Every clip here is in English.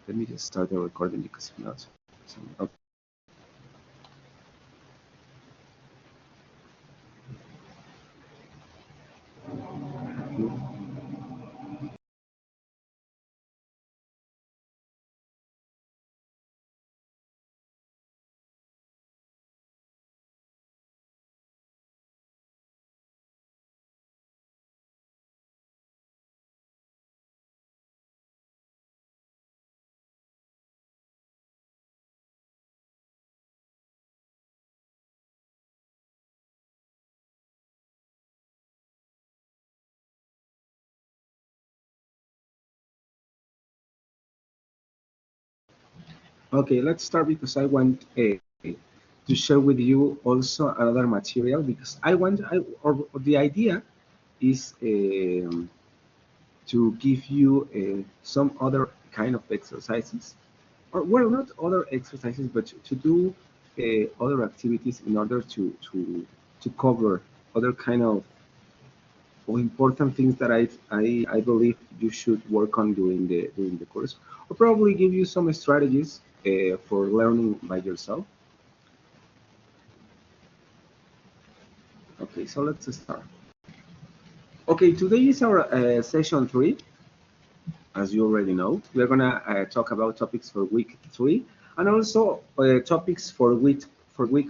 Let me just start the recording because if not, okay. Okay, let's start because I want to share with you also another material because or the idea is to give you some other kind of exercises, or well, not other exercises, but to do other activities in order to cover other kind of important things that I believe you should work on during the course, or probably give you some strategies for learning by yourself. Okay, so let's start. Okay, today is our session 3. As you already know, we're gonna talk about topics for week 3 and also topics for week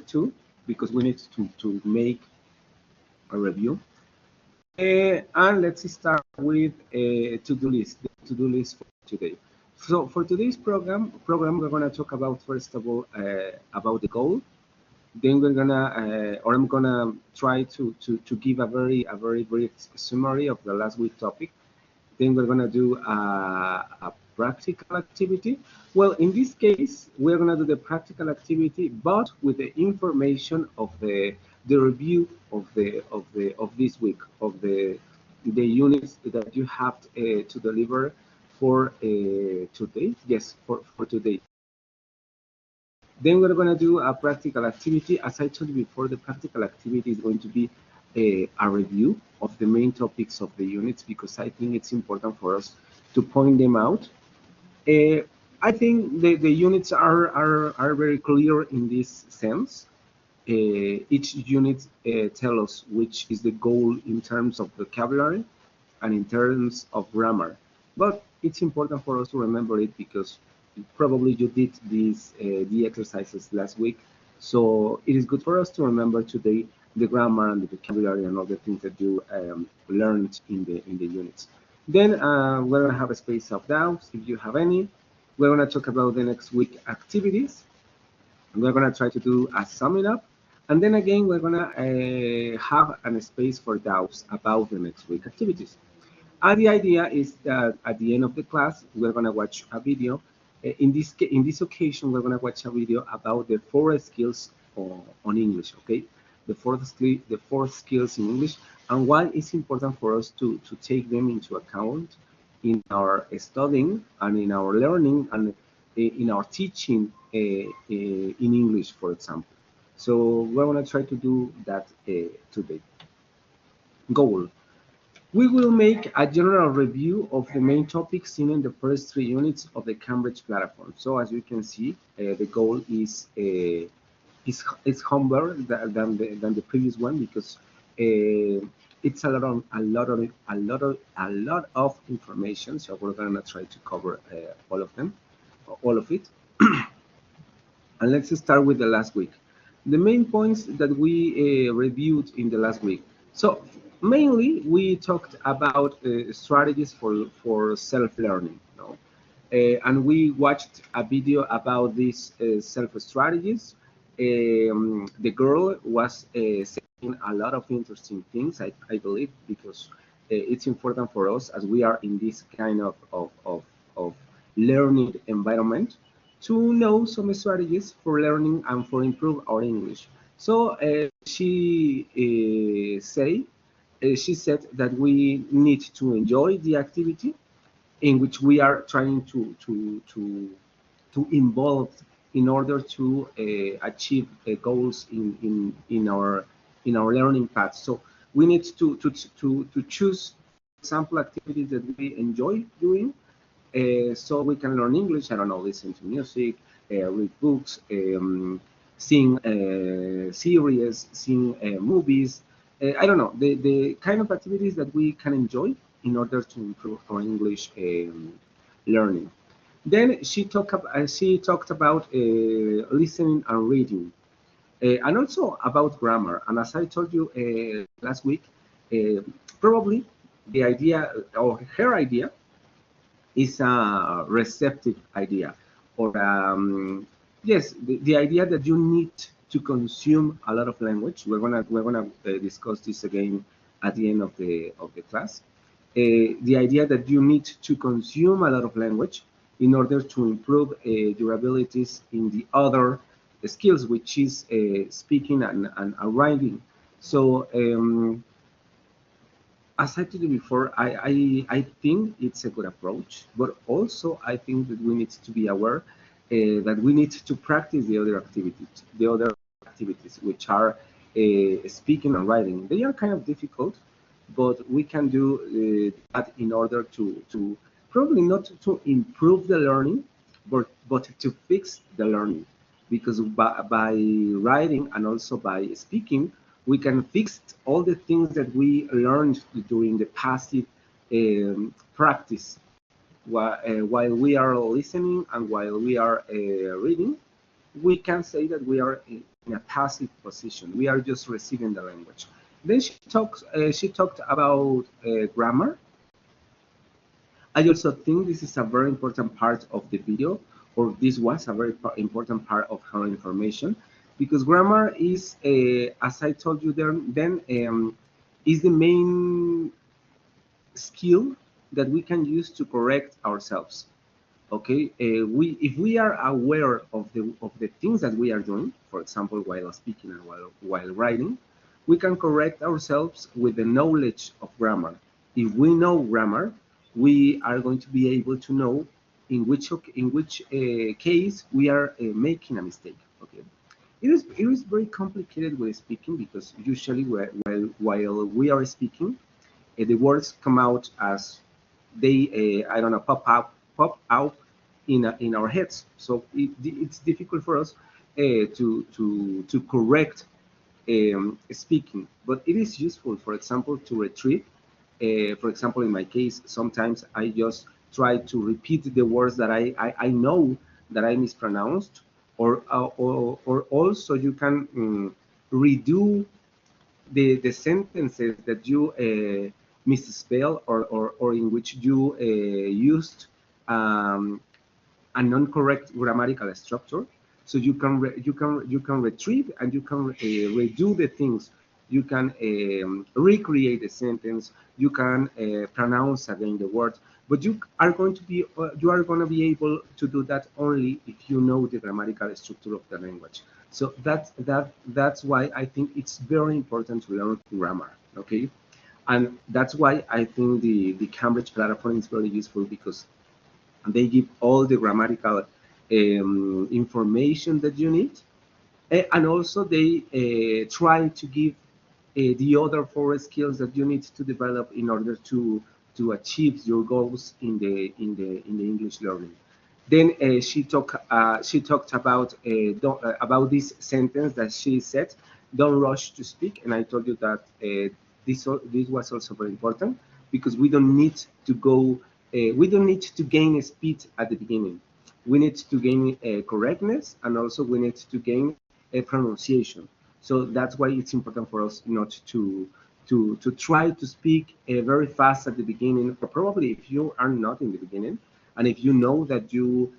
2 because we need to make a review. And let's start with a to-do list. The to-do list for today. So for today's program, we're gonna talk about first of all about the goal. Then we're gonna, or I'm gonna try to give a very brief summary of the last week topic. Then we're gonna do a practical activity. Well, in this case, we're gonna do the practical activity, but with the information of the review of this week of the units that you have to deliver for today. Yes, for today. Then we're going to do a practical activity. As I told you before, the practical activity is going to be a review of the main topics of the units because I think it's important for us to point them out. I think the units are very clear in this sense. Each unit tells us which is the goal in terms of vocabulary and in terms of grammar. But it's important for us to remember it because probably you did these the exercises last week. So it is good for us to remember today the grammar and the vocabulary and all the things that you learned in the units. Then we're gonna have a space of doubts if you have any. We're gonna talk about the next week activities. We're gonna try to do a summing up, and then again we're gonna have a space for doubts about the next week activities. And the idea is that at the end of the class, we're going to watch a video. In this occasion, we're going to watch a video about the 4 skills on English. Okay, the four skills in English, and why it's important for us to take them into account in our studying and in our learning and in our teaching in English, for example. So we're going to try to do that today. Goal. We will make a general review of the main topics seen in the first 3 units of the Cambridge platform. So as you can see, the goal is humbler than the previous one because it's a lot of information. So we're gonna try to cover all of it. And let's start with the last week. The main points that we reviewed in the last week. So mainly we talked about strategies for self-learning. You know? And we watched a video about these self-strategies. The girl was saying a lot of interesting things, I believe, because it's important for us as we are in this kind of learning environment to know some strategies for learning and for improve our English. So she said that we need to enjoy the activity in which we are trying to involve in order to achieve goals in our learning path. So we need to choose, for example, activities that we enjoy doing So we can learn English, I don't know, listen to music, read books, sing series, sing movies, I don't know, the kind of activities that we can enjoy in order to improve our English learning. Then she talked about listening and reading, and also about grammar. And as I told you last week, probably the idea or her idea is a receptive idea, or yes, the idea that you need to consume a lot of language. We're gonna discuss this again at the end of the class. The idea that you need to consume a lot of language in order to improve your abilities in the other skills, which is speaking and writing. So as I told you before, I think it's a good approach, but also I think that we need to be aware that we need to practice the other activities, which are speaking and writing. They are kind of difficult, but we can do that in order to probably not to improve the learning, but to fix the learning, because by writing and also by speaking, we can fix all the things that we learned during the passive practice while we are listening and while we are reading. We can say that we are in a passive position. We are just receiving the language. Then she talked about grammar. I also think this is a very important part of the video, or this was a very important part of her information, because grammar is, as I told you there, then is the main skill that we can use to correct ourselves. Okay, if we are aware of the things that we are doing, for example, while speaking and while writing, we can correct ourselves with the knowledge of grammar. If we know grammar, we are going to be able to know in which case we are making a mistake. Okay, it is very complicated with speaking, because usually while we are speaking, the words come out as they I don't know, pop out in our heads. So it's difficult for us to correct speaking, but it is useful, for example, to retrieve. For example, in my case, sometimes I just try to repeat the words that I know that I mispronounced, or also you can redo the sentences that you misspell, or in which you used a non-correct grammatical structure. So you can retrieve, and you can redo the things. You can recreate the sentence. You can pronounce again the word. But you are going to be able to do that only if you know the grammatical structure of the language. So that's why I think it's very important to learn grammar. Okay, and that's why I think the Cambridge platform is very useful, because they give all the grammatical information that you need, and also they try to give the other four skills that you need to develop in order to achieve your goals in the English learning. Then she talked about this sentence that she said, "Don't rush to speak," and I told you that this was also very important, because we don't need to we don't need to gain speed at the beginning. We need to gain correctness, and also we need to gain a pronunciation. So that's why it's important for us not to try to speak very fast at the beginning, or probably if you are not in the beginning, and if you know that you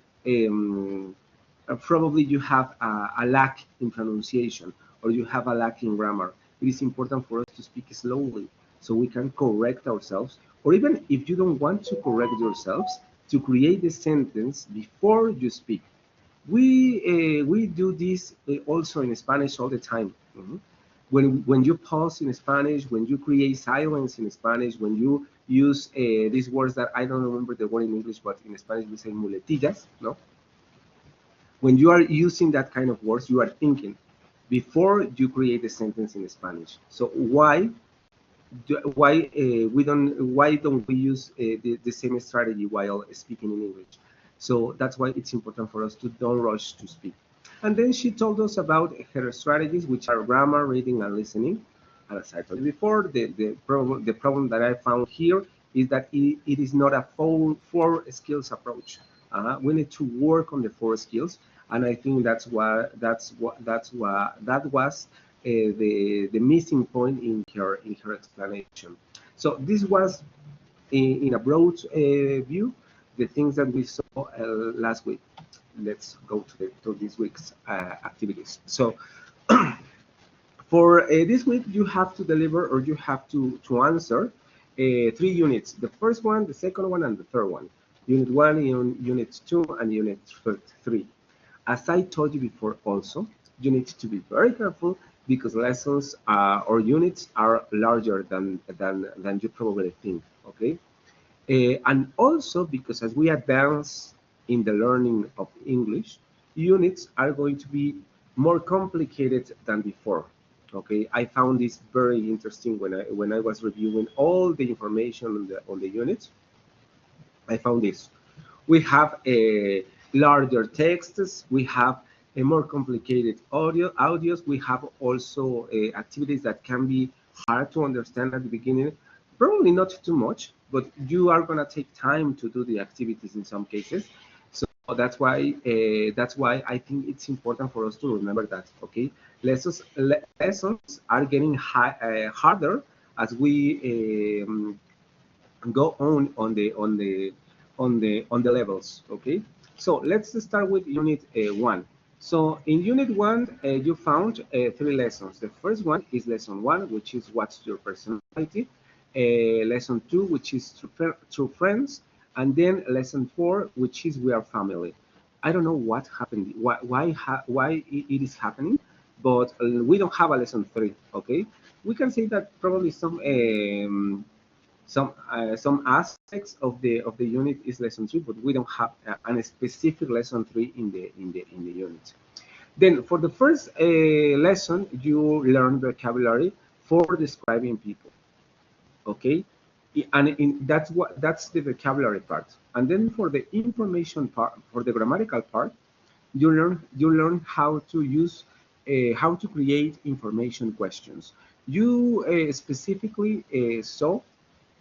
probably you have a lack in pronunciation, or you have a lack in grammar, it is important for us to speak slowly, so we can correct ourselves, or even if you don't want to correct yourselves, to create the sentence before you speak. We do this also in Spanish all the time. When you pause in Spanish, when you create silence in Spanish, when you use these words that I don't remember the word in English, but in Spanish we say muletillas, no? When you are using that kind of words, you are thinking before you create the sentence in Spanish. So why why don't we use the same strategy while speaking in English? So that's why it's important for us to don't rush to speak. And then she told us about her strategies, which are grammar, reading, and listening. And as I told you before, the problem that I found here is that it is not a four skills approach. We need to work on the four skills, and I think that was the missing point in her explanation. So this was in a broad view the things that we saw last week. Let's go to this week's activities. So for this week, you have to deliver or you have to answer three units. The first one, the second one, and the third one. Unit 1, Unit 2, and Unit 3. As I told you before also, you need to be very careful because lessons or units are larger than you probably think, okay? And also because as we advance in the learning of English, units are going to be more complicated than before. Okay, I found this very interesting when I was reviewing all the information on the units. I found this. We have a larger texts. We have a more complicated audios. We have also activities that can be hard to understand at the beginning. Probably not too much, but you are gonna take time to do the activities in some cases. So that's why I think it's important for us to remember that. Okay, lessons are getting harder as we go on the levels. Okay, so let's start with unit 1. So in unit 1 you found 3 lessons. The first one is lesson 1, which is what's your personality. Lesson 2, which is true friends, and then lesson 4, which is we are family. I don't know what happened, why it is happening, but we don't have a lesson 3. Okay, we can say that probably some aspects of the unit is lesson 3, but we don't have a specific lesson 3 in the unit. Then for the first lesson, you learn vocabulary for describing people. Okay, that's the vocabulary part. And then for the information part, for the grammatical part, you learn how to create information questions. You specifically saw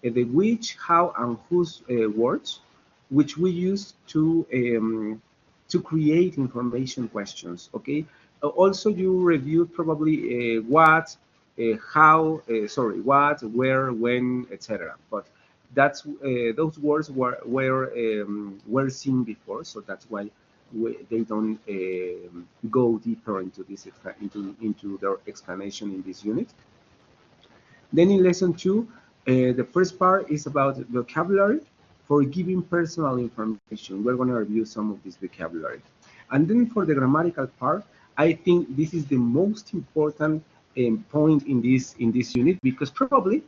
the which, how, and whose words, which we use to create information questions. Okay. Also, you reviewed probably what, where, when, etc. But that's those words were seen before, so that's why they don't go deeper into into their explanation in this unit. Then in lesson 2, the first part is about vocabulary for giving personal information. We're going to review some of this vocabulary. And then for the grammatical part, I think this is the most important point in this unit, because probably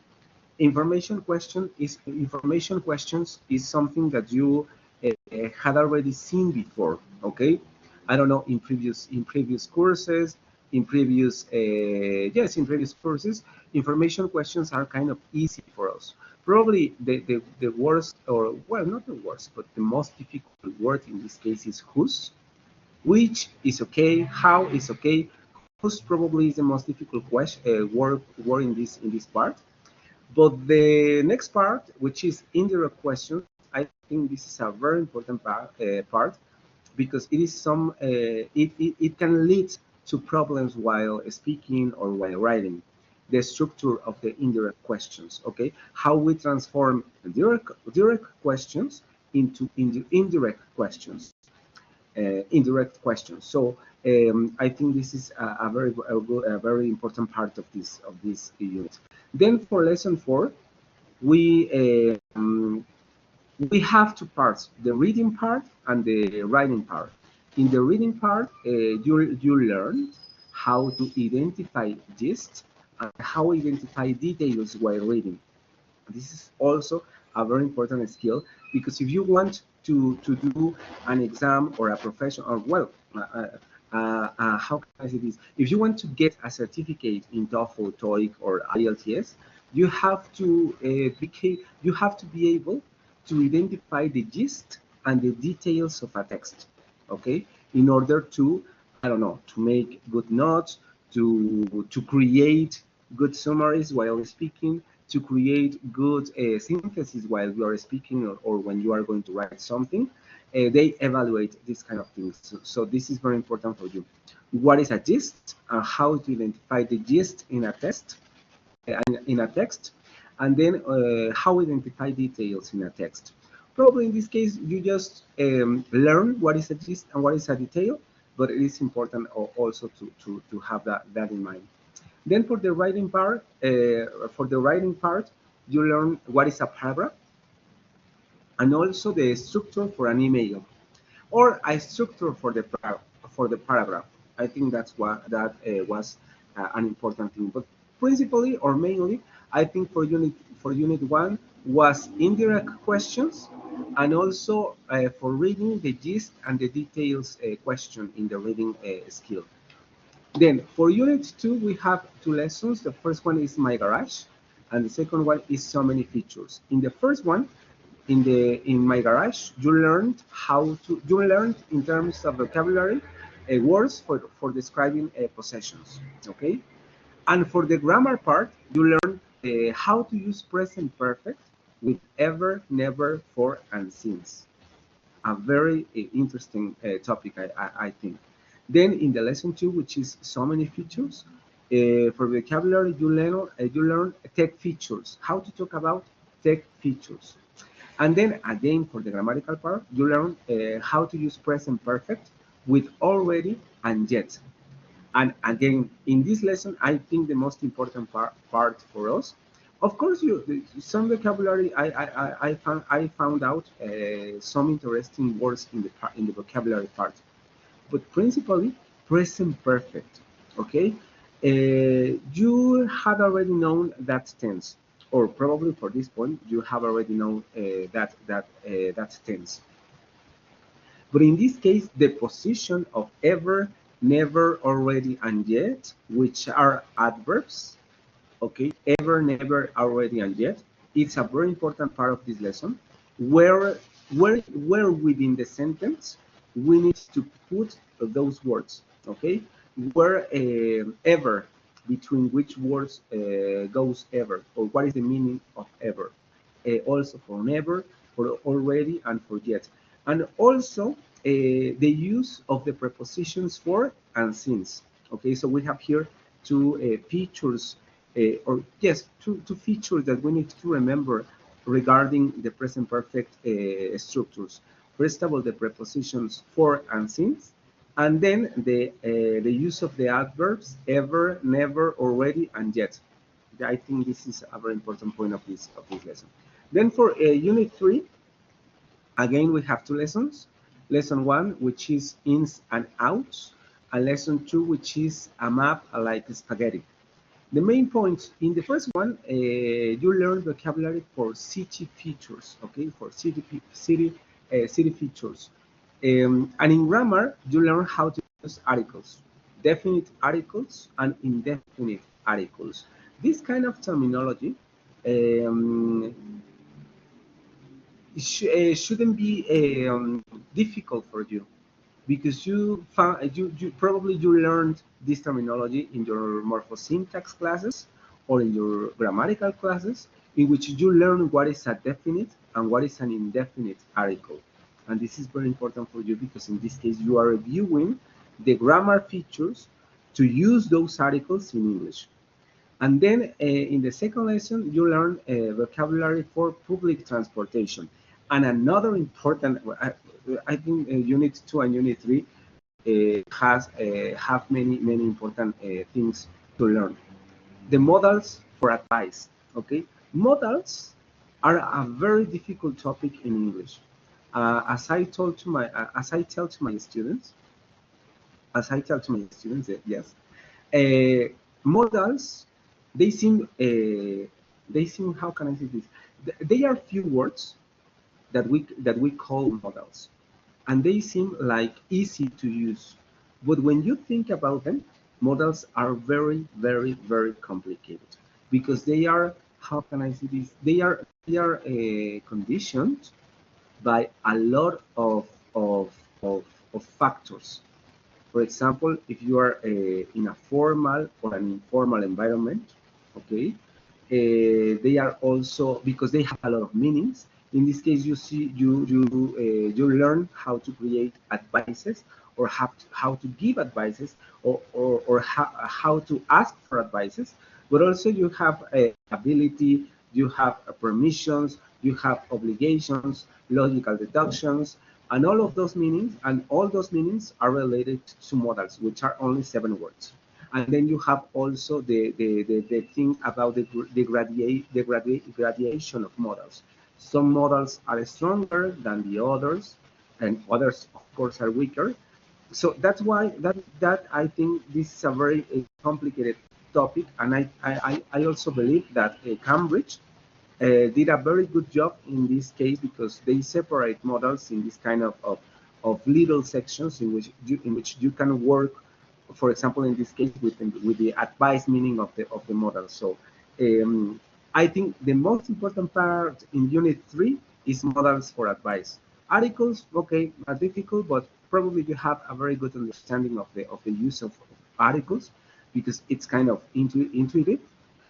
information questions is something that you had already seen before. Okay, I don't know, in previous courses, in previous courses, information questions are kind of easy for us. Probably the worst, or well, not the worst, but the most difficult word in this case is whose, which is okay, how is okay. Whose probably is the most difficult word in this part. But the next part, which is indirect questions, I think this is a very important part, because it can lead to problems while speaking or while writing. The structure of the indirect questions, okay? How we transform direct questions into indirect questions. So I think this is a very important part of this unit. Then for lesson 4, we have two parts: the reading part and the writing part. In the reading part, you learn how to identify gist and how identify details while reading. This is also a very important skill, because if you want to do an exam or a profession, or well, how can I say this? If you want to get a certificate in TOEFL, TOEIC, or IELTS, You have to you have to be able to identify the gist and the details of a text, okay, in order to, I don't know, to make good notes, to create good summaries while speaking, to create good synthesis while you are speaking, or when you are going to write something. They evaluate these kind of things. So this is very important for you. What is a gist and how to identify the gist in a in a text, and then how identify details in a text. Probably in this case, you just learn what is a gist and what is a detail, but it is important also to have that in mind. Then for the writing part, you learn what is a paragraph and also the structure for an email or a structure for the paragraph. I think that's what that was an important thing. But principally or mainly, I think for unit one was indirect questions, and also for reading the gist and the details question in the reading skill. Then for unit two, we have two lessons. The first one is My Garage, and the second one is So Many Features. In the first one, in My Garage, you learned in terms of vocabulary words for describing possessions. Okay, and for the grammar part, you learn how to use present perfect with ever, never, for, and since. A very interesting topic, I think. Then in the lesson two, which is So Many Features, for vocabulary, you learn tech features, how to talk about tech features. And then again, for the grammatical part, you learn how to use present perfect with already and yet. And again, in this lesson, I think the most important part for us, of course, some vocabulary. I found out some interesting words in the vocabulary part, but principally present perfect. Okay, you had already known that tense, or probably for this point, you have already known that tense. But in this case, the position of ever, never, already, and yet, which are adverbs, okay, ever, never, already, and yet, it's a very important part of this lesson, where, where within the sentence we need to put those words, okay? Where ever, between which words goes ever, or what is the meaning of ever. Also for never, for already, and for yet. And also the use of the prepositions for and since. Okay, so we have here two features, or yes, two features that we need to remember regarding the present perfect structures. First of all, the prepositions for and since, and then the use of the adverbs ever, never, already, and yet. I think this is a very important point of this lesson. Then for unit 3, again we have two lessons. Lesson 1, which is ins and outs, and lesson 2, which is a map like spaghetti. The main points in the first one, you learn vocabulary for city features, okay, for city features. And in grammar, you learn how to use articles, definite articles and indefinite articles. This kind of terminology um, shouldn't be difficult for you, because you probably you learned this terminology in your morphosyntax classes or in your grammatical classes, in which you learn what is a definite and what is an indefinite article. And this is very important for you, because in this case you are reviewing the grammar features to use those articles in English. And then in the second lesson, you learn vocabulary for public transportation. And another important, I think Unit 2 and Unit 3 have many important things to learn. The modals for advice, okay? Modals are a very difficult topic in English. As I tell to my students, yes, modals, they seem, how can I say this? They are few words that we call modals, and they seem like easy to use. But when you think about them, modals are very complicated, because they are how can I say this? They are conditioned by a lot of factors. For example, if you are in a formal or an informal environment, okay, they are also because they have a lot of meanings. In this case, you see, you learn how to create advices or how to give advices or how to ask for advices, but also you have ability, you have permissions, you have obligations, logical deductions, and all of those meanings, and all those meanings are related to modals, which are only 7 words. And then you have also the thing about gradation of models. Some models are stronger than the others, and others, of course, are weaker. So that's why that I think this is a very complicated topic, and I also believe that Cambridge did a very good job in this case because they separate models in this kind of little sections in which you can work, for example, in this case with the advice meaning of the model. So I think the most important part in Unit 3 is models for advice. Articles, okay, are difficult, but probably you have a very good understanding of the use of articles because it's kind of intuitive.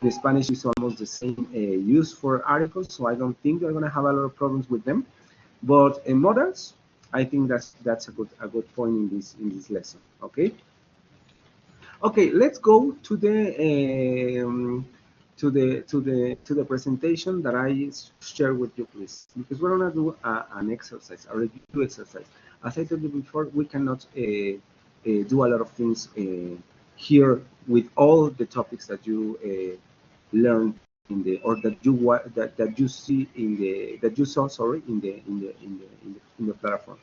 In Spanish is almost the same use for articles, so I don't think you're going to have a lot of problems with them. But in models, I think that's a good point in this lesson. Okay. Okay, let's go to the presentation that I share with you, please, because we're gonna do an exercise, a review exercise. As I told you before, we cannot do a lot of things here with all the topics that you learn in the or that you see in the that you saw, sorry, in the platform.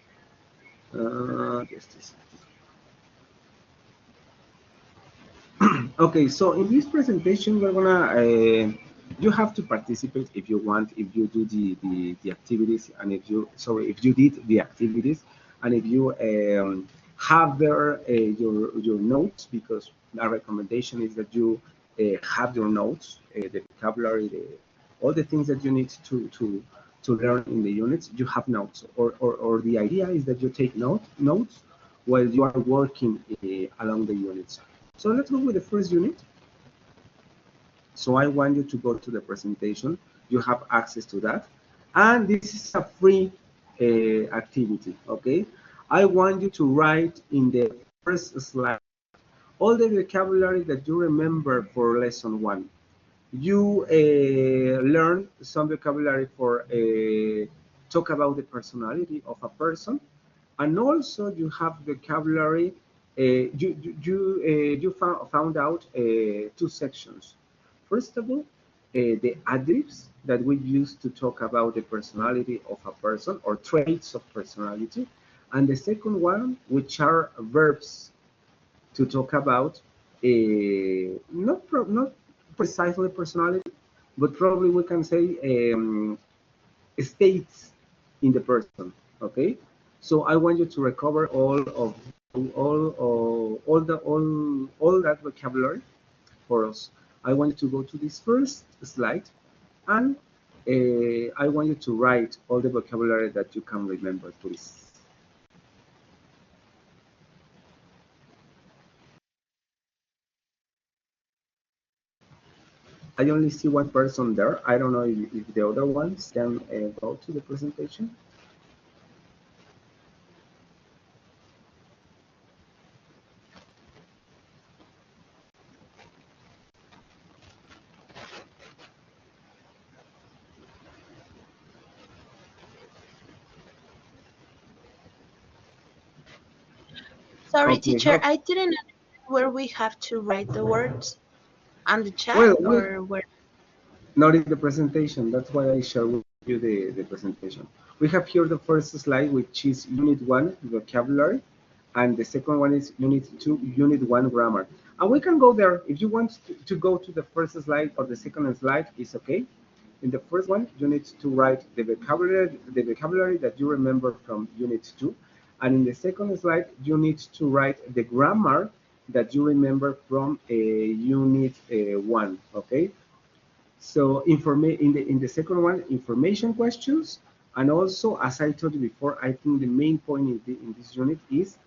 Just this. Okay, so in this presentation, we're gonna you have to participate if you want, if you do the activities, and if you sorry if you did the activities, and if you have there your notes, because our recommendation is that you have your notes, the vocabulary, all the things that you need to learn in the units. You have notes, or the idea is that you take notes while you are working along the units. So let's go with the first unit. So I want you to go to the presentation. You have access to that. And this is a free activity, okay? I want you to write in the first slide all the vocabulary that you remember for lesson 1. You learn some vocabulary for talk about the personality of a person, and also you have vocabulary. You found out 2 sections. First of all, the adverbs that we use to talk about the personality of a person or traits of personality, and the second one, which are verbs to talk about not precisely personality, but probably we can say states in the person. Okay, so I want you to recover all that vocabulary for us. I want you to go to this first slide, and I want you to write all the vocabulary that you can remember, please. I only see one person there. I don't know if the other ones can go to the presentation. Sorry, Okay, teacher, I didn't understand where we have to write the words on the chat well, or where. not in the presentation. That's why I share with you the presentation. We have here the first slide, which is Unit 1, vocabulary, and the second one is Unit 2, Unit 1, grammar. And we can go there. If you want to go to the first slide or the second slide, it's okay. In the first one, you need to write the vocabulary that you remember from Unit 2. And in the second slide, you need to write the grammar that you remember from Unit 1, okay? So in the second one, information questions, and also as I told you before, I think the main point in this unit is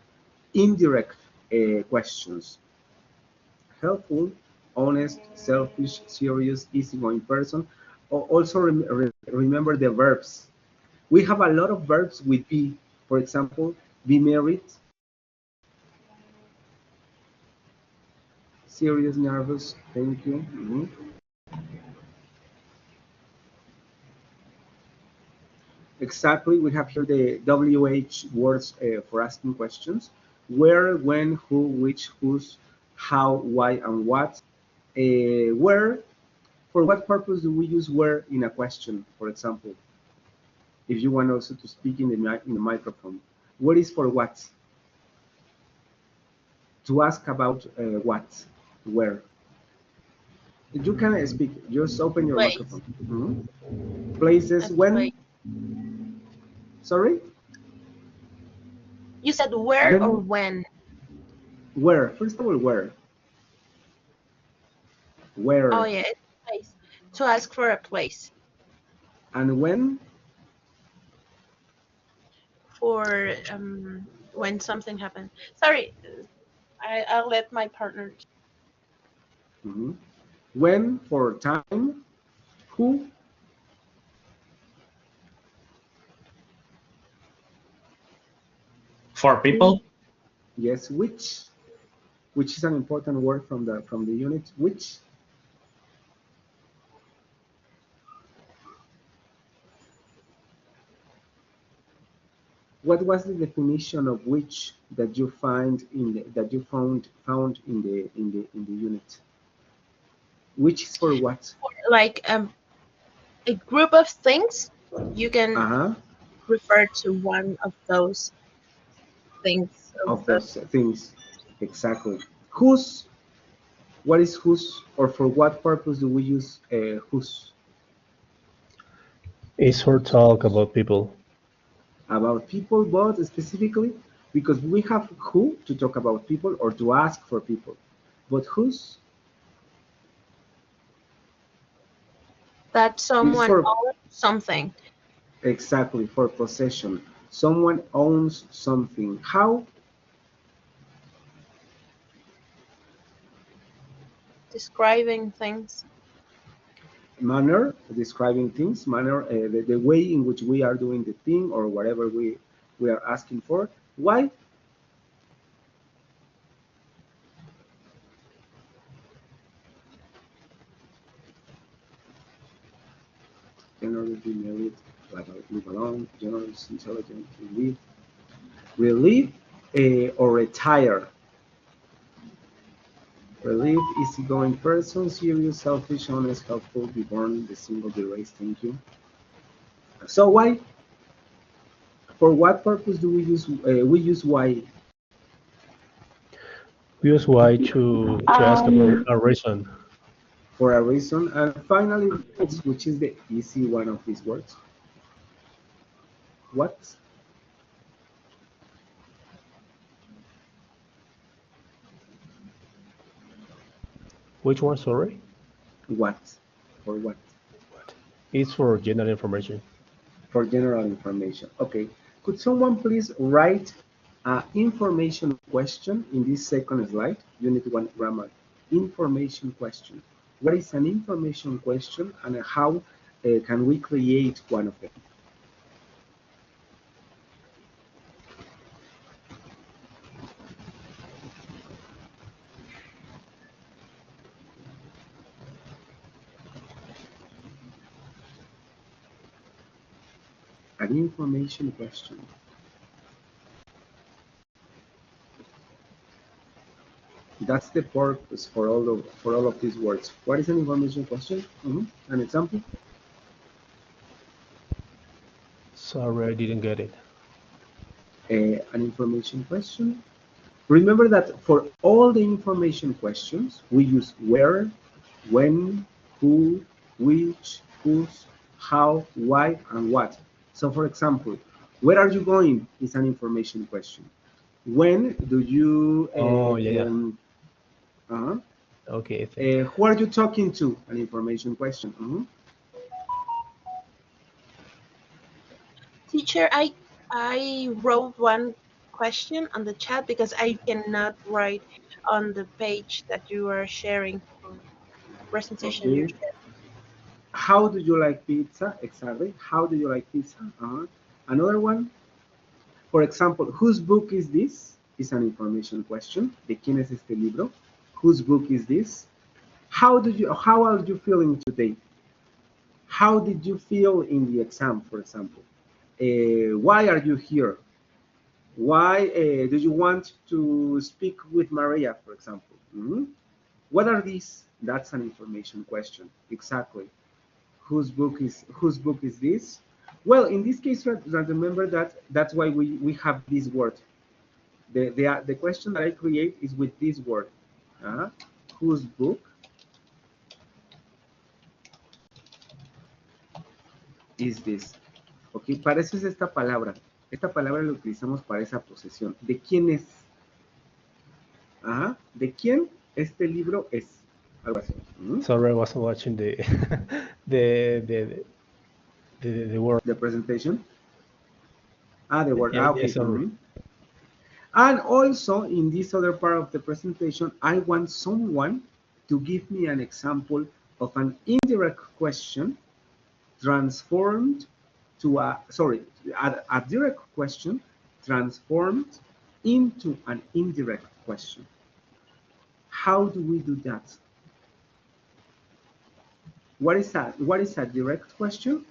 indirect questions. Helpful, honest, selfish, serious, easygoing person. Also remember the verbs. We have a lot of verbs with be. For example, be married, serious, nervous. Thank you. Exactly. We have here the WH words for asking questions. Where, when, who, which, whose, how, why, and what. Where, for what purpose do we use where in a question, for example? If you want also to speak in the microphone. Where is for what? To ask about what? Where? You can speak. Just open your Place. microphone. Places. A When? place. Sorry? You said where or When? when? Where? First of all, where? Oh Where? yeah, it's a place. To ask for a place. And when? For when something happened. Sorry, I'll let my partner. Mhm. When for time? Who? For Who? people, Yes, which? Which is an important word from the unit. Which? What was the definition of which that you find in that you found in the unit? Which is for what? Like a group of things. You can Uh-huh. refer to one of those things of Of the. those things. Exactly. Whose? What is whose? Or for what purpose do we use whose? It's for talk about people. About people, but specifically because we have who to talk about people or to ask for people. But whose That is someone for owns something. exactly for possession. Someone owns something. How? Describing things. Manner, describing things, manner, the way in which we are doing the thing or whatever we are asking for. Why? Generally be married, live alone, generous, intelligent, relieve, or retire. Relieve, easygoing person, serious, selfish, honest, helpful, be born, the single, be raised. Thank you. So why? For what purpose do we use why? We use why to ask about a reason. For a reason. And finally, which is the easy one of these words. What? Which one, sorry? What? For what? It's for general information. For general information. Okay. Could someone please write an information question in this second slide? Unit 1 grammar. Information question. What is an information question and how can we create one of them? An information question. That's the purpose for all of these words. What is an information question? An example? Sorry, I didn't get it. An information question. Remember that for all the information questions, we use where, when, who, which, whose, how, why, and what. So, for example, where are you going is an information question. When do you Oh, yeah, yeah. uh-huh. Okay, thanks. Who are you talking to? An information question. Mhm. Teacher, I wrote one question on the chat because I cannot write on the page that you are sharing for the presentation you Okay. shared. How do you like pizza? Exactly. How do you like pizza? Another one. For example, whose book is this? Is an information question. ¿De quién es este libro? Whose book is this? How are you feeling today? How did you feel in the exam, for example? Why are you here? Why do you want to speak with Maria, for example? Mhm. What are these? That's an information question. Exactly. Whose book is this? Well, in this case, remember that that's why we have this word. The question that I create is with this word. Uh, whose book is this? Ok, para eso es esta palabra. Esta palabra la utilizamos para esa posesión. ¿De quién es? Ajá. ¿De quién este libro es? Algo así. ¿Mm? Sorry, I wasn't watching the the the the word. The presentation. The word. Yeah, yeah, Okay. sorry. And also, in this other part of the presentation, I want someone to give me an example of an indirect question transformed to a direct question transformed into an indirect question. How do we do that? What is a direct question,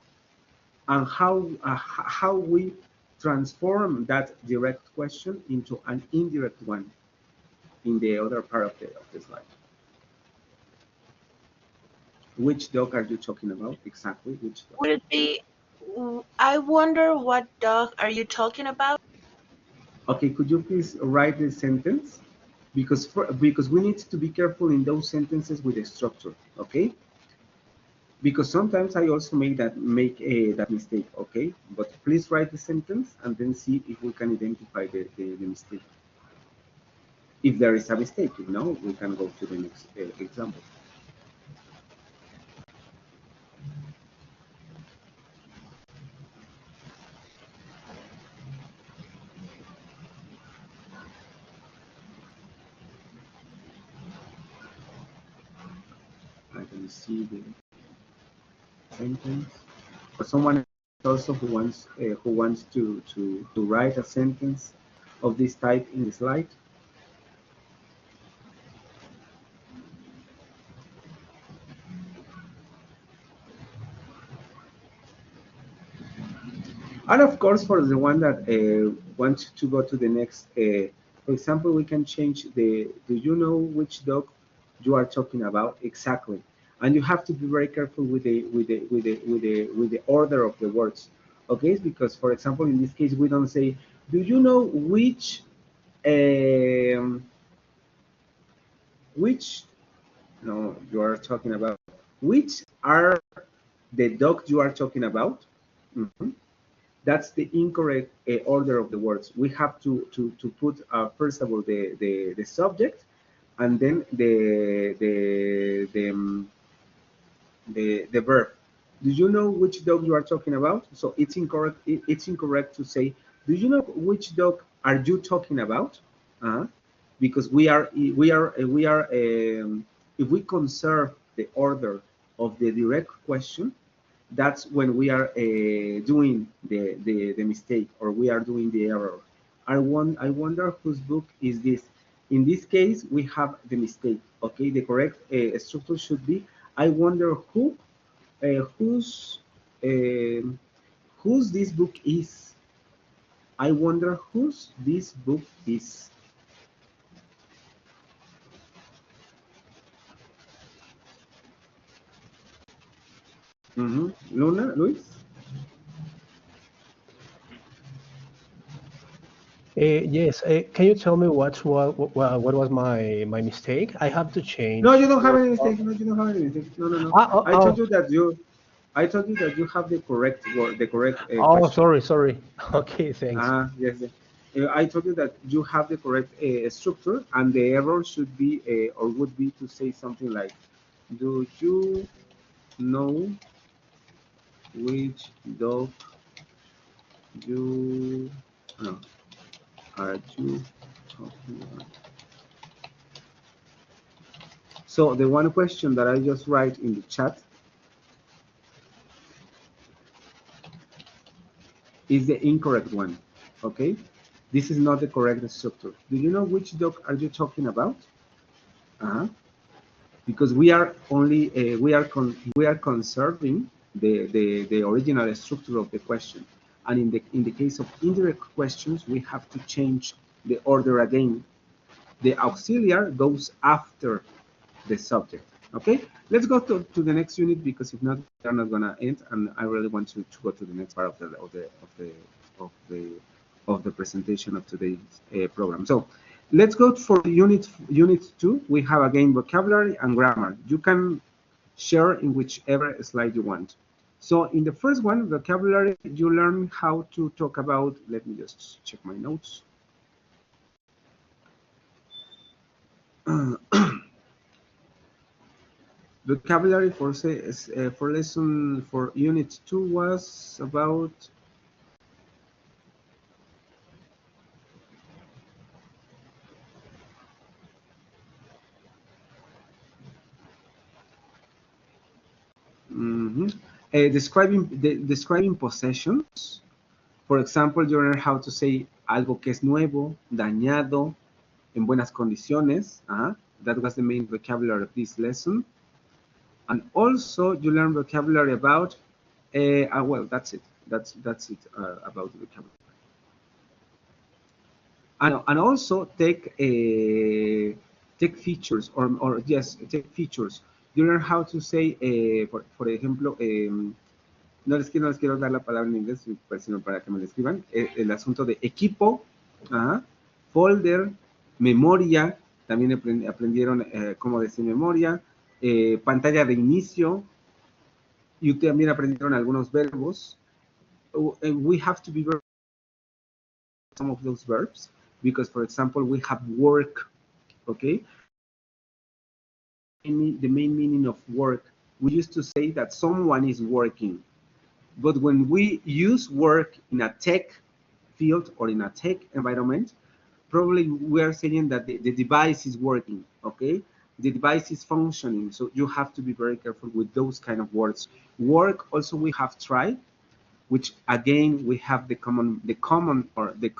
and how we transform that direct question into an indirect one in the other part of the slide. Which dog are you talking about exactly? Which dog? Would it be, I wonder what dog are you talking about? Okay, could you please write the sentence? Because we need to be careful in those sentences with the structure, okay? Because sometimes I also make that mistake, okay? But please write the sentence and then see if we can identify the mistake. If there is a mistake, if no, we can go to the next example. I can see the sentence. Or someone also who wants to write a sentence of this type in the slide. And of course, for the one that wants to go to the next, for example, we can change do you know which dog you are talking about exactly? And you have to be very careful with the order of the words, okay? Because, for example, in this case, we don't say, do you know um, which, no, you are talking about, which are the dogs you are talking about? Mhm. That's the incorrect order of the words. We have to put first of all the subject, and then the verb. Do you know which dog you are talking about? So it's incorrect. It's incorrect to say, do you know which dog are you talking about? Because if we conserve the order of the direct question, that's when we are doing the mistake, or we are doing the error. I wonder whose book is this. In this case, we have the mistake. Okay, the correct structure should be, I wonder whose this book is. I wonder whose this book is. Luna, Luis? Yes, can you tell me what was my mistake? I have to No, change. you don't have any mistake. No, you don't have any mistake. No, no, no. Oh, I told oh, you that you have the correct word, the correct oh, question. sorry, sorry. Okay, thanks. Yes, yes. I told you that you have the correct structure, and the error should be or would be to say something like, "Do you know which dog you no, are you talking about?" So the one question that I just write in the chat is the incorrect one. Okay, this is not the correct structure. Do you know which dog are you talking about? Uh-huh. Because we are only we are conserving the original structure of the question, and in the case of indirect questions, we have to change the order again. The auxiliary goes after the subject. Okay, let's go to the next unit, because if not, we're not gonna end, and I really want to go to the next part of of the of the presentation of today's program. So let's go for unit 2. We have again vocabulary and grammar. You can share in whichever slide you want. So in the first one, vocabulary, you learn how to talk about, let me just check my notes. Vocabulary for for lesson for unit 2 was about describing possessions. For example, you learn how to say algo que es nuevo, dañado, en buenas condiciones. That was the main vocabulary of this lesson. And also you learn vocabulary about well, that's it. That's it about the vocabulary. And also take features, or yes, take features. You learn how to say, por ejemplo, no les quiero dar la palabra en inglés, sino para que me lo escriban. El asunto de equipo, folder, memoria, también aprendieron cómo decir memoria, pantalla de inicio, y también aprendieron algunos verbos. We have to be very some of those verbs, because, for example, we have work, okay? The main meaning of work, we used to say that someone is working. But when we use work in a tech field or in a tech environment, probably we are saying that the device is working, okay? The device is functioning. So you have to be very careful with those kind of words. Work, also we have try, which again, we have the common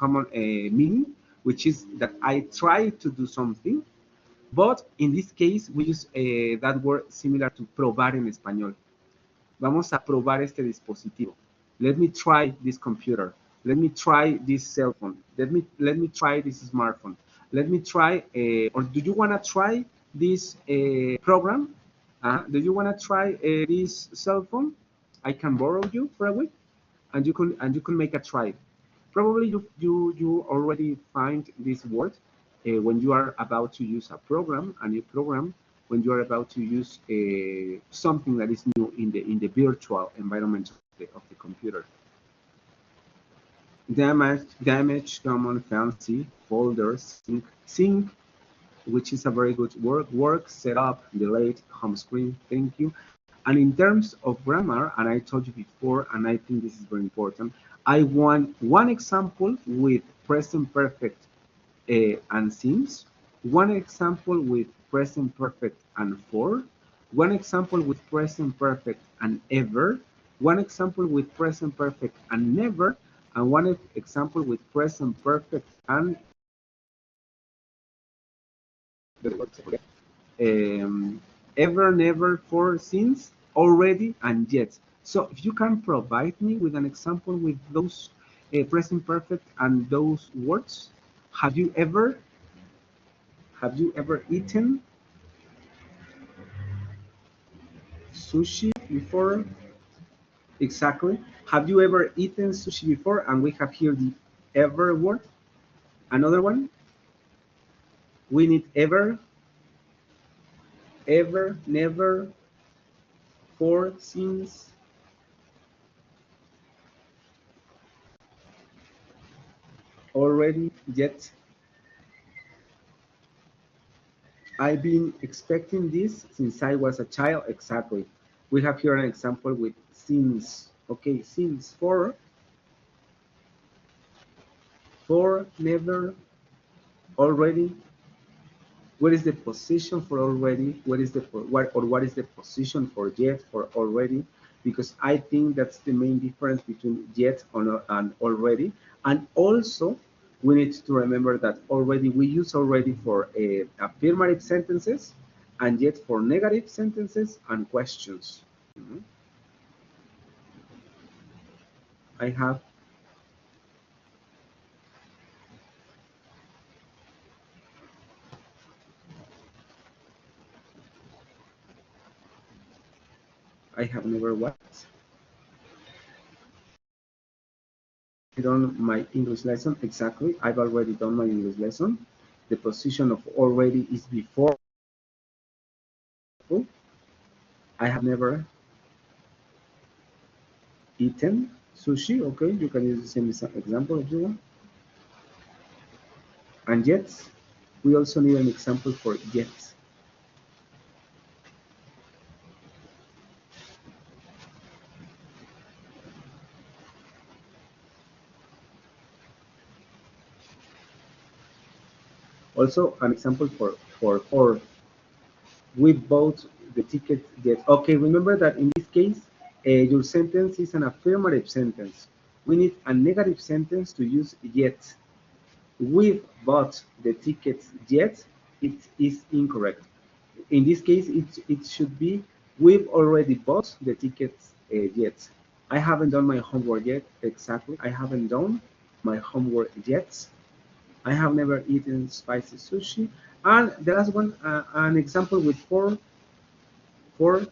meaning, which is that I try to do something. But in this case, we use that word similar to probar en español. Vamos a probar este dispositivo. Let me try this computer. Let me try this cell phone. Let me try this smartphone. Let me try, or do you want to try this program? Do you want to try this cell phone? I can borrow you for a week, and you can make a try. Probably you already find this word when you are about to use a new program, when you are about to use something that is new in the virtual environment of the computer. Damage, common, fancy, folders, sync, which is a very good work, setup, delete, home screen, thank you. And in terms of grammar, and I told you before, and I think this is very important, I want one example with present perfect and since, one example with present perfect and for, one example with present perfect and ever, one example with present perfect and never, and one example with present perfect and ever, never, for, since, already, and yet. So if you can provide me with an example with those present perfect and those words. Have you ever eaten sushi before? Exactly. Have you ever eaten sushi before? And we have here the ever word. Another one. We need ever, never, for, since. already, yet. I've been expecting this since I was a child. Exactly. We have here an example with since. Okay, since, for, never, already. What is the position for already? What is the position for yet, for already? Because I think that's the main difference between yet and already. And also, we need to remember that already we use already for affirmative sentences, and yet for negative sentences and questions. Mhm. I have I have never what? Done my English lesson. Exactly. I've already done my English lesson. The position of already is before. I have never eaten sushi. Okay, you can use the same example if you want. And yet, we also need an example for yet. Also, an example for we bought the ticket yet. Okay, remember that in this case, your sentence is an affirmative sentence. We need a negative sentence to use yet. We've bought the tickets yet. It is incorrect. In this case, it should be we've already bought the tickets yet. I haven't done my homework yet. Exactly. I haven't done my homework yet. I have never eaten spicy sushi. And the last one, an example with for for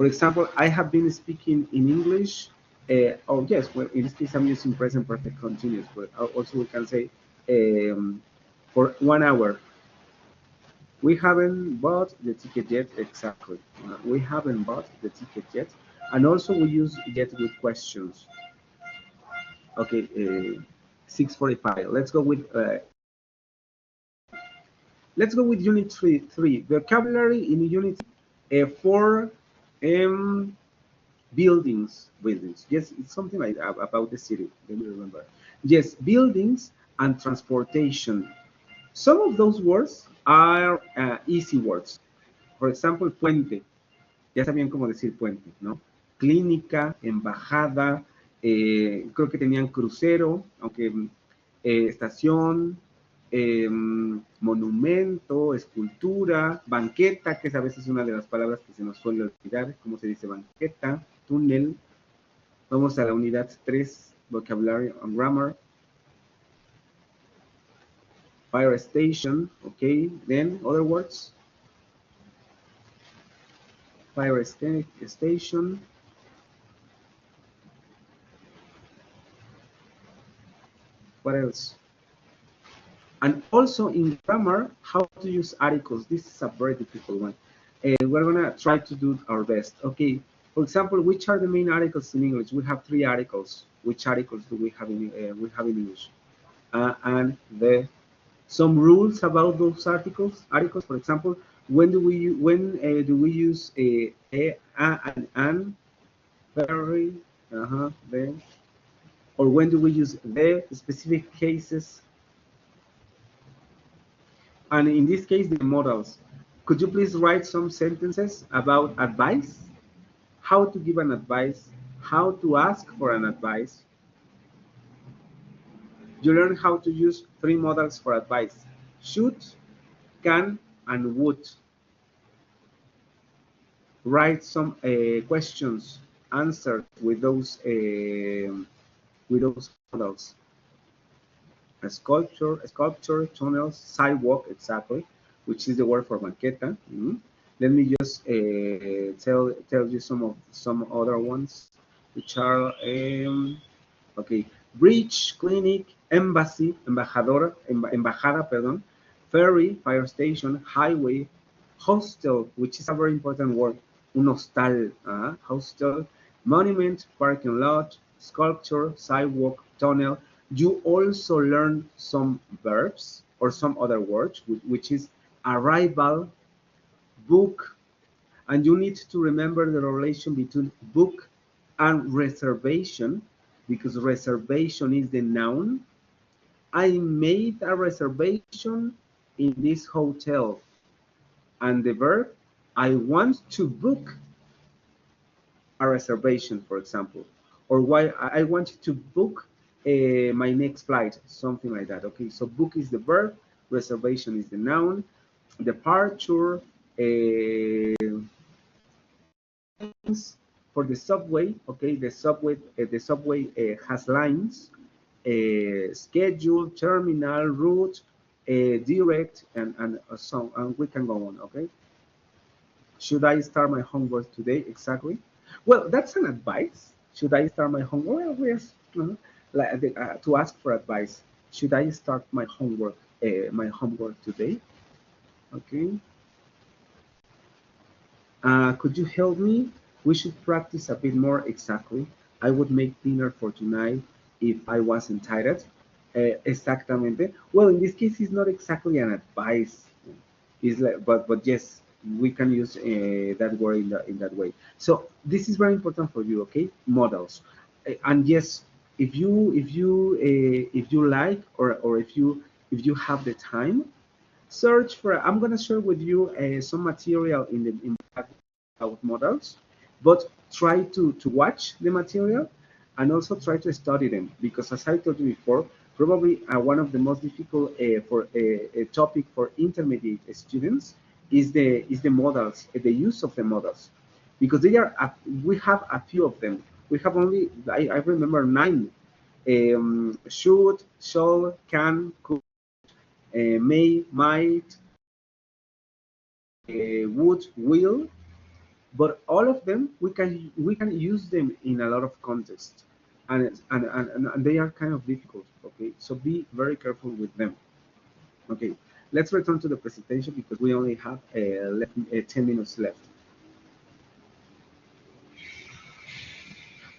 example, I have been speaking in English. Oh yes, well in this case I'm using present perfect continuous, but also we can say for 1 hour. We haven't bought the ticket yet. Exactly. We haven't bought the ticket yet. And also we use yet with questions. Okay, 6:45. Let's go with unit three. Vocabulary in unit four. Buildings. Yes, it's something like that about the city. Let me remember. Yes, buildings and transportation. Some of those words are easy words. For example, puente. Ya sabían cómo decir puente, ¿no? Clínica, embajada, creo que tenían crucero, aunque estación, monumento, escultura, banqueta, que es a veces una de las palabras que se nos suele olvidar, ¿cómo se dice banqueta? Túnel. Vamos a la unidad 3, Vocabulary and Grammar. Fire station, okay, then other words. Fire station. What else? And also in grammar, how to use articles. This is a very difficult one. We're gonna try to do our best. Okay, for example, which are the main articles in English? We have 3 articles. Which articles do we have in English? And some rules about those articles. For example, when do we use a and an, very, the, or when do we use the specific cases? And in this case, the modals. Could you please write some sentences about advice? How to give an advice? How to ask for an advice? You learn how to use 3 modals for advice: should, can, and would. Write some questions, answer with those modals. A sculpture, tunnels, sidewalk, exactly, which is the word for banqueta. Let me just tell you some other ones, which are okay, bridge, clinic, embassy, embajada, perdón, ferry, fire station, highway, hostel, which is a very important word, un hostal, hostel, monument, parking lot, sculpture, sidewalk, tunnel. You also learn some verbs or some other words, which is arrival, book, and you need to remember the relation between book and reservation, because reservation is the noun. I made a reservation in this hotel. And the verb, I want to book a reservation, for example, or why I want to book my next flight, something like that. Okay, so book is the verb, reservation is the noun, departure. For the subway, okay, the subway has lines, schedule, terminal, route, direct, and so, and we can go on. Okay, should I start my homework today? Exactly. Well, that's an advice. Should I start my homework? Well, yes. Like, to ask for advice. Should I start my homework today? Okay. Could you help me? We should practice a bit more. Exactly. I would make dinner for tonight if I wasn't tired. Exactamente. Well, in this case, it's not exactly an advice. It's like, but yes, we can use that word in that way. So this is very important for you. Okay, models. And yes, if you like, or if you have the time, search for. I'm gonna share with you some material in about models, but try to watch the material and also try to study them, because as I told you before, probably one of the most difficult for a topic for intermediate students is the models, the use of the models, because we have a few of them. We have only, I remember, 9: should, shall, can, could, may, might, would, will, but all of them we can use them in a lot of contexts, and they are kind of difficult. Okay, so be very careful with them. Okay, let's return to the presentation because we only have 10 minutes left.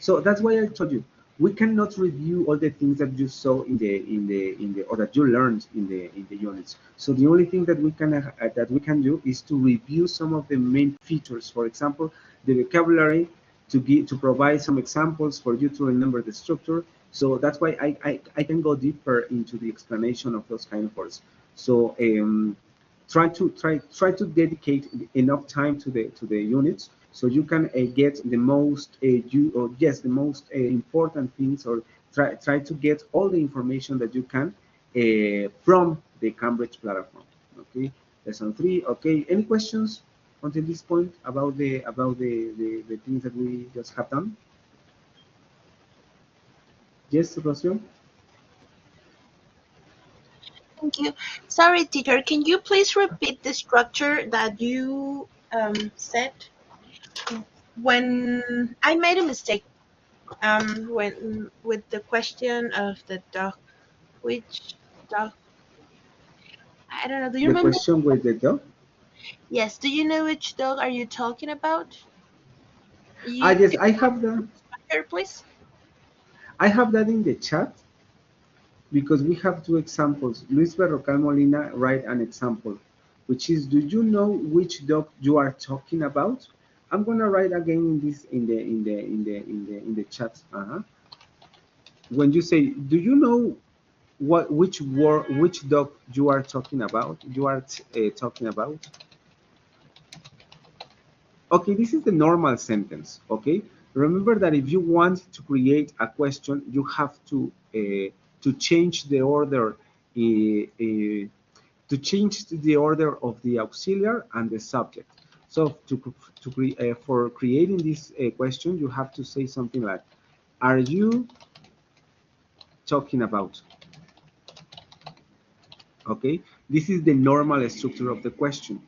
So that's why I told you we cannot review all the things that you saw in the or that you learned in the units. So the only thing that we can do is to review some of the main features. For example, the vocabulary, to provide some examples for you to remember the structure. So that's why I can go deeper into the explanation of those kind of words. So try to dedicate enough time to the units, so you can get the most the most important things, or try to get all the information that you can from the Cambridge platform. Okay, lesson 3. Okay, any questions until this point about the things that we just have done? Yes, Rocío? Thank you. Sorry, teacher, can you please repeat the structure that you said? When I made a mistake, when with the question of the dog, which dog? I don't know. Do you The remember? question with the dog? Yes. Do you know which dog are you talking about? Ah, You yes, can structure, please. I have that in the chat, because we have two examples. Luis Berrocal Molina write an example, which is, do you know which dog you are talking about? I'm gonna write again in this in the chat. When you say, do you know which dog you are talking about? Talking about. Okay, this is the normal sentence. Okay, remember that if you want to create a question, you have to change the order, of the auxiliary and the subject. So for creating this question, you have to say something like, "Are you talking about?" Okay, this is the normal structure of the question.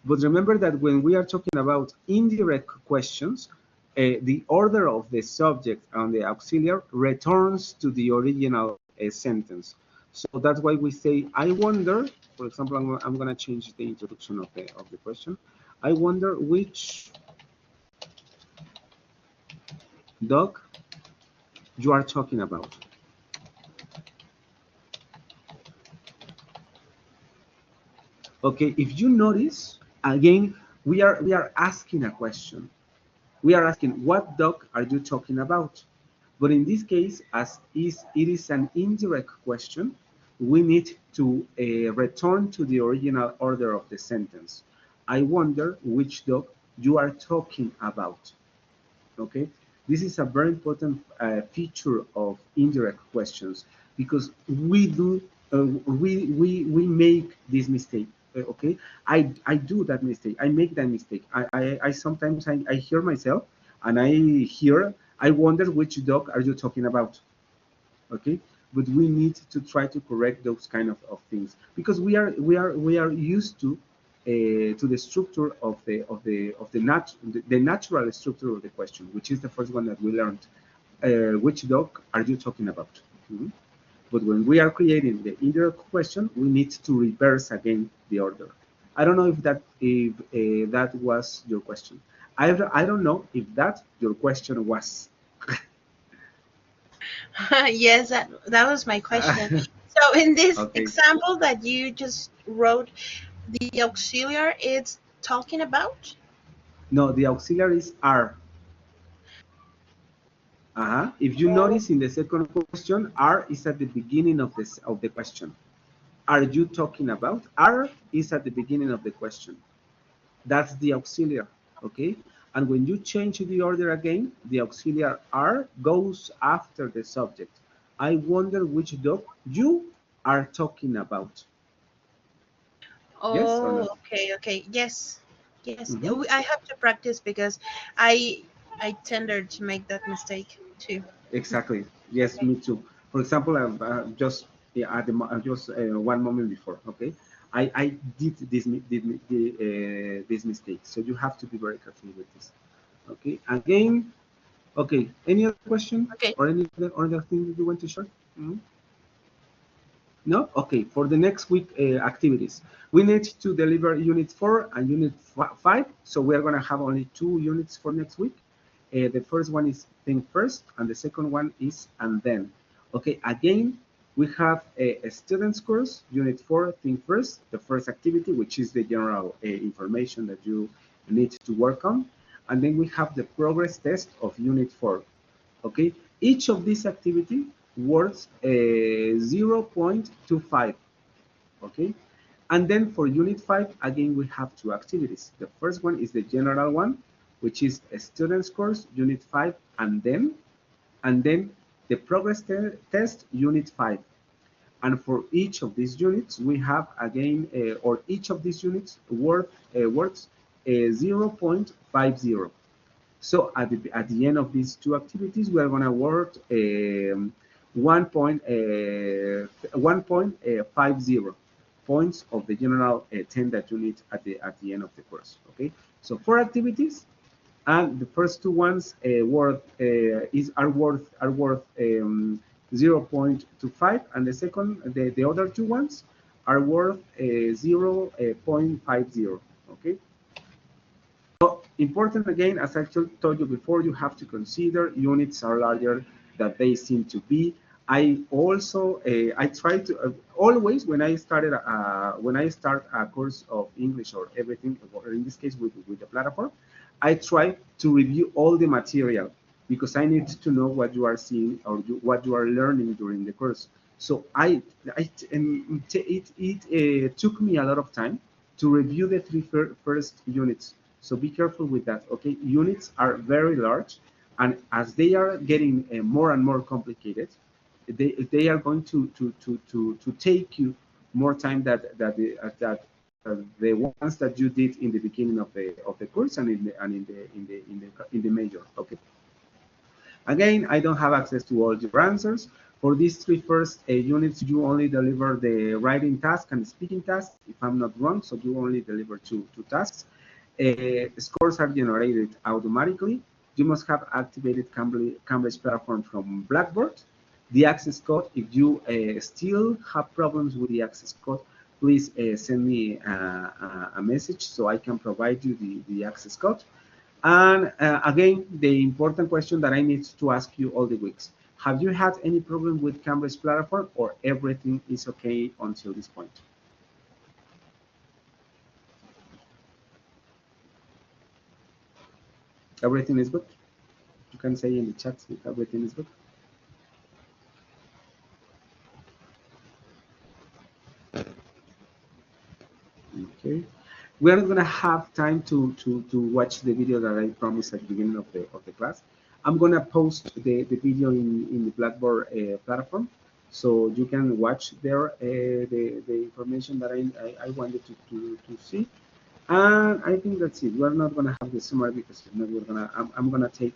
But remember that when we are talking about indirect questions, the order of the subject and the auxiliary returns to the original sentence. So that's why we say, I wonder. For example, I'm going to change the introduction of the question. I wonder which dog you are talking about. Okay, if you notice, again, we are asking a question. We are asking, what dog are you talking about? But in this case, as it is an indirect question, we need to return to the original order of the sentence. I wonder which dog you are talking about. Okay, this is a very important feature of indirect questions, because we make this mistake. Okay, I do that mistake. I make that mistake. I sometimes I hear myself and I hear, I wonder which dog are you talking about. Okay, but we need to try to correct those kind of things, because we are used to the structure of the natural structure of the question, which is the first one that we learned. Which dog are you talking about? Mhm. But when we are creating the indirect question, we need to reverse again the order. I don't know if that was your question. I don't know if that your question was. Yes, that was my question. So in this Okay. example that you just wrote, the auxiliary it's talking about? No, the auxiliaries are. If you Oh, notice in the second question, are is at the beginning of the question. Are you talking about? Are is at the beginning of the question. That's the auxiliary, okay? And when you change the order again, the auxiliary are goes after the subject. I wonder which dog you are talking about. Yes or oh, no? okay, okay. Yes. Yes. Mhm. I have to practice because I tended to make that mistake too. Exactly. Yes, Okay. me too. For example, just yeah, just one moment before. Okay, I did this mistake. So you have to be very careful with this. Okay. Again. Okay. Any other question Okay. or any other thing that you want to share? Mhm. No? Okay, for the next week activities, we need to deliver unit 4 and unit 5, so we are going to have only 2 units for next week. The first one is think first, and the second one is and then. Okay, again, we have a student's course, unit 4, think first, the first activity, which is the general information that you need to work on. And then we have the progress test of unit 4. Okay, each of these activity worth 0.25. Okay, and then for unit 5, again, we have 2 activities. The first one is the general one, which is a student's course, unit 5, and then the progress test, unit 5. And for each of these units, we have again, or each of these units worth 0.50. So at the end of these 2 activities, we are going to work 1.50 points of the general 10 that you need at the end of the course. Okay, so 4 activities, and the first 2 ones are worth 0.25, and the other 2 ones are worth 0.50. Okay. So important again, as I told you before, you have to consider units are larger than they seem to be. I also I try to always when I start a course of English or everything, or in this case with the platform, I try to review all the material, because I need to know what you are seeing or what you are learning during the course. So it took me a lot of time to review the three first units. So be careful with that. Okay, units are very large, and as they are getting more and more complicated, they are going to take you more time that the ones that you did in the beginning of the course and in the major. Okay. Again, I don't have access to all your answers. For these three first units, you only deliver the writing task and the speaking task, if I'm not wrong, so you only deliver two tasks. Scores are generated automatically. You must have activated Cambridge platform from Blackboard. The access code, if you still have problems with the access code, please send me a message so I can provide you the access code. And again, the important question that I need to ask you all the weeks: Have you had any problem with Cambridge platform, or everything is okay until this point? Everything is good? You can say in the chat if everything is good. Okay. We're not gonna have time to watch the video that I promised at the beginning of the class. I'm gonna post the video in the Blackboard platform, so you can watch there the information that I wanted to see. And I think that's it. We're not gonna have the summary because if not, I'm gonna take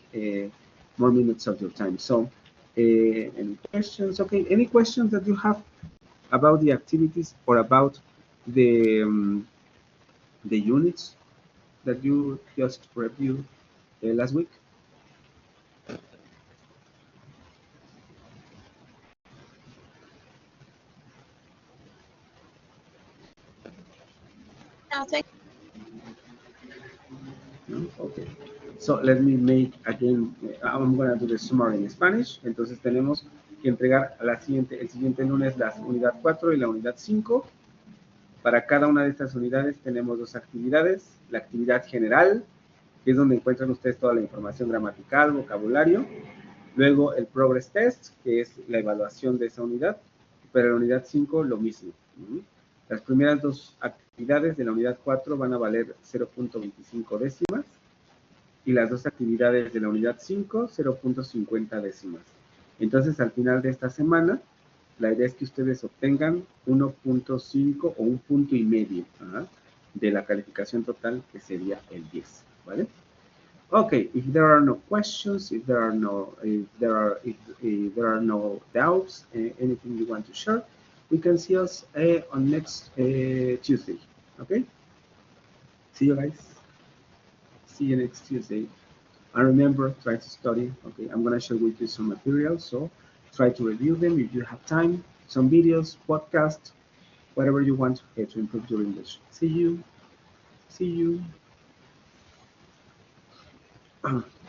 more minutes of your time. So, any questions? Okay, any questions that you have about the activities or about the units that you just reviewed last week? No, thank No? Okay. So let me make again, I'm going to do the summary in Spanish. Entonces tenemos que entregar a el siguiente lunes la unidad 4 y la unidad 5. Para cada una de estas unidades tenemos dos actividades. La actividad general, que es donde encuentran ustedes toda la información gramatical, vocabulario. Luego el Progress Test, que es la evaluación de esa unidad. Pero en la unidad 5 lo mismo. Las primeras dos actividades de la unidad 4 van a valer 0.25 décimas. Y las dos actividades de la unidad 5, 0.50 décimas. Entonces, al final de esta semana, la idea es que ustedes obtengan 1.5 o un punto y medio de la calificación total, que sería el 10, ¿vale? Okay, if there are no questions, if there are no doubts, anything you want to share, we can see us on next Tuesday. Okay? See you guys. See you next Tuesday. And remember, try to study. Okay, I'm gonna share with you some materials, so try to review them if you have time. Some videos, podcasts, whatever you want to improve your English. See you. See you.